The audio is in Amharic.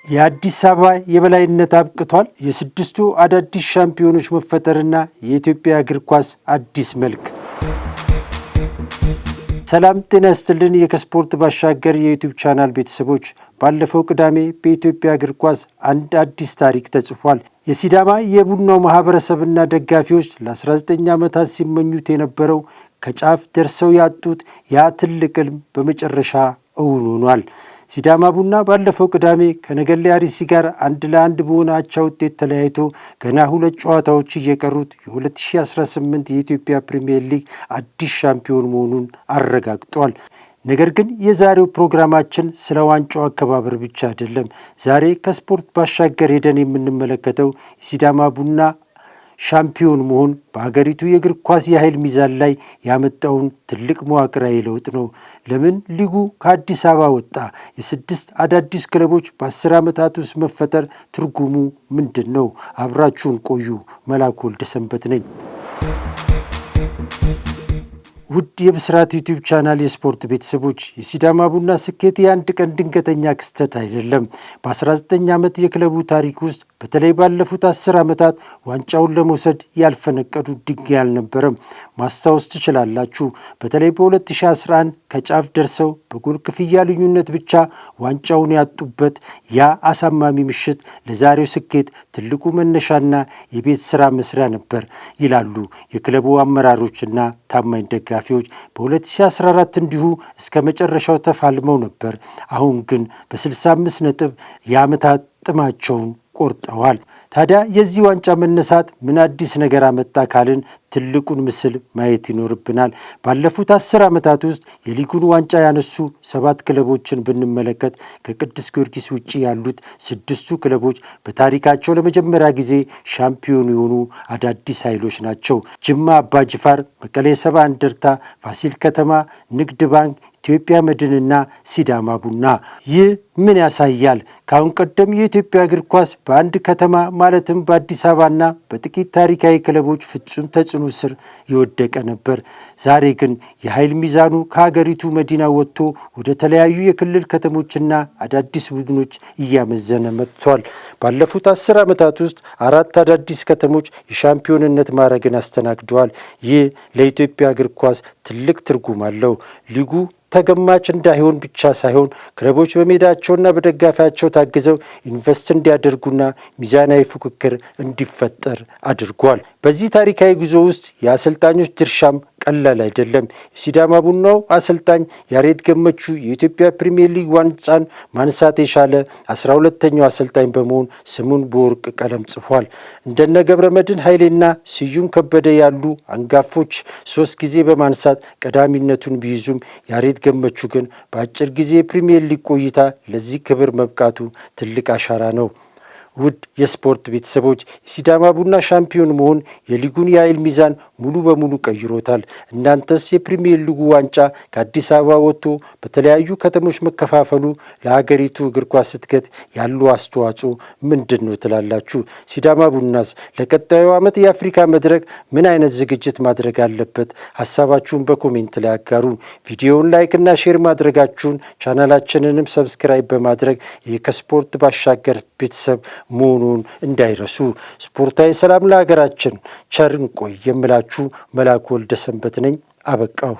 የአዲስ አበባ የበላይነት አብቅቷል። የስድስቱ አዳዲስ ሻምፒዮኖች መፈጠርና የኢትዮጵያ እግር ኳስ አዲስ መልክ። ሰላም ጤና ይስጥልን። የከስፖርት ባሻገር የዩቲዩብ ቻናል ቤተሰቦች፣ ባለፈው ቅዳሜ በኢትዮጵያ እግር ኳስ አንድ አዲስ ታሪክ ተጽፏል። የሲዳማ የቡናው ማህበረሰብና ደጋፊዎች ለ19 ዓመታት ሲመኙት የነበረው ከጫፍ ደርሰው ያጡት ያ ትልቅ ህልም በመጨረሻ እውን ሆኗል። ሲዳማ ቡና ባለፈው ቅዳሜ ከነገሌ አርሲ ጋር 1-1 በሆነ አቻ ውጤት ተለያይቶ ገና 2 ጨዋታዎች እየቀሩት የ2018 የኢትዮጵያ ፕሪሚየር ሊግ አዲስ ሻምፒዮን መሆኑን አረጋግጧል። ነገር ግን የዛሬው ፕሮግራማችን ስለ ዋንጫው አከባበር ብቻ አይደለም። ዛሬ ከስፖርት ባሻገር ሄደን የምንመለከተው የሲዳማ ቡና ሻምፒዮን መሆን በሀገሪቱ የእግር ኳስ የኃይል ሚዛን ላይ ያመጣውን ትልቅ መዋቅራዊ ለውጥ ነው። ለምን ሊጉ ከአዲስ አበባ ወጣ? የ6 አዳዲስ ክለቦች በ10 ዓመታት ውስጥ መፈጠር ትርጉሙ ምንድን ነው? አብራችሁን ቆዩ። መላኩ ወልደሰንበት ነኝ። ውድ የብስራት ዩቲዩብ ቻናል የስፖርት ቤተሰቦች፣ የሲዳማ ቡና ስኬት የአንድ ቀን ድንገተኛ ክስተት አይደለም። በ19 ዓመት የክለቡ ታሪክ ውስጥ በተለይ ባለፉት 10 ዓመታት ዋንጫውን ለመውሰድ ያልፈነቀዱ ድንጋይ አልነበረም። ማስታወስ ትችላላችሁ። በተለይ በ2011 ከጫፍ ደርሰው በጎል ክፍያ ልዩነት ብቻ ዋንጫውን ያጡበት ያ አሳማሚ ምሽት ለዛሬው ስኬት ትልቁ መነሻና የቤት ስራ መስሪያ ነበር ይላሉ የክለቡ አመራሮችና ታማኝ ደጋፊዎች። በ2014 እንዲሁ እስከ መጨረሻው ተፋልመው ነበር። አሁን ግን በ65 ነጥብ የዓመታት ጥማቸውን ቆርጠዋል። ታዲያ የዚህ ዋንጫ መነሳት ምን አዲስ ነገር አመጣ ካልን ትልቁን ምስል ማየት ይኖርብናል። ባለፉት 10 ዓመታት ውስጥ የሊጉን ዋንጫ ያነሱ 7 ክለቦችን ብንመለከት ከቅዱስ ጊዮርጊስ ውጭ ያሉት 6ቱ ክለቦች በታሪካቸው ለመጀመሪያ ጊዜ ሻምፒዮን የሆኑ አዳዲስ ኃይሎች ናቸው። ጅማ አባጅፋር፣ መቀሌ ሰባ እንደርታ፣ ፋሲል ከተማ፣ ንግድ ባንክ፣ ኢትዮጵያ መድንና ሲዳማ ቡና። ይህ ምን ያሳያል? ከአሁን ቀደም የኢትዮጵያ እግር ኳስ በአንድ ከተማ ማለትም በአዲስ አበባና በጥቂት ታሪካዊ ክለቦች ፍጹም ተጽዕኖ ስር የወደቀ ነበር። ዛሬ ግን የኃይል ሚዛኑ ከሀገሪቱ መዲና ወጥቶ ወደ ተለያዩ የክልል ከተሞችና አዳዲስ ቡድኖች እያመዘነ መጥቷል። ባለፉት 10 ዓመታት ውስጥ 4 አዳዲስ ከተሞች የሻምፒዮንነት ማዕረግን አስተናግደዋል። ይህ ለኢትዮጵያ እግር ኳስ ትልቅ ትርጉም አለው። ሊጉ ተገማች እንዳይሆን ብቻ ሳይሆን ክለቦች በሜዳቸውና በደጋፊያቸው ታግዘው ኢንቨስት እንዲያደርጉና ሚዛናዊ ፉክክር እንዲፈጠር አድርጓል። በዚህ ታሪካዊ ጉዞ ውስጥ የአሰልጣኞች ድርሻም ቀላል አይደለም። የሲዳማ ቡናው አሰልጣኝ ያሬድ ገመቹ የኢትዮጵያ ፕሪሚየር ሊግ ዋንጫን ማንሳት የቻለ 12ኛው አሰልጣኝ በመሆን ስሙን በወርቅ ቀለም ጽፏል። እንደነ ገብረመድህን ኃይሌና ስዩም ከበደ ያሉ አንጋፎች 3 ጊዜ በማንሳት ቀዳሚነቱን ቢይዙም ያሬድ ገመቹ ግን በአጭር ጊዜ የፕሪሚየር ሊግ ቆይታ ለዚህ ክብር መብቃቱ ትልቅ አሻራ ነው። ውድ የስፖርት ቤተሰቦች፣ የሲዳማ ቡና ሻምፒዮን መሆን የሊጉን የኃይል ሚዛን ሙሉ በሙሉ ቀይሮታል። እናንተስ የፕሪሚየር ሊጉ ዋንጫ ከአዲስ አበባ ወጥቶ በተለያዩ ከተሞች መከፋፈሉ ለሀገሪቱ እግር ኳስ እድገት ያለው አስተዋጽኦ ምንድን ነው ትላላችሁ? ሲዳማ ቡናስ ለቀጣዩ ዓመት የአፍሪካ መድረክ ምን አይነት ዝግጅት ማድረግ አለበት? ሀሳባችሁን በኮሜንት ላይ አጋሩን። ቪዲዮውን ላይክና ሼር ማድረጋችሁን፣ ቻናላችንንም ሰብስክራይብ በማድረግ ከስፖርት ባሻገር ቤተሰብ መሆኑን እንዳይረሱ። ስፖርታዊ ሰላም ለሀገራችን። ቸር እንቆይ የምላችሁ መላኩ ወልደሰንበት ነኝ። አበቃው።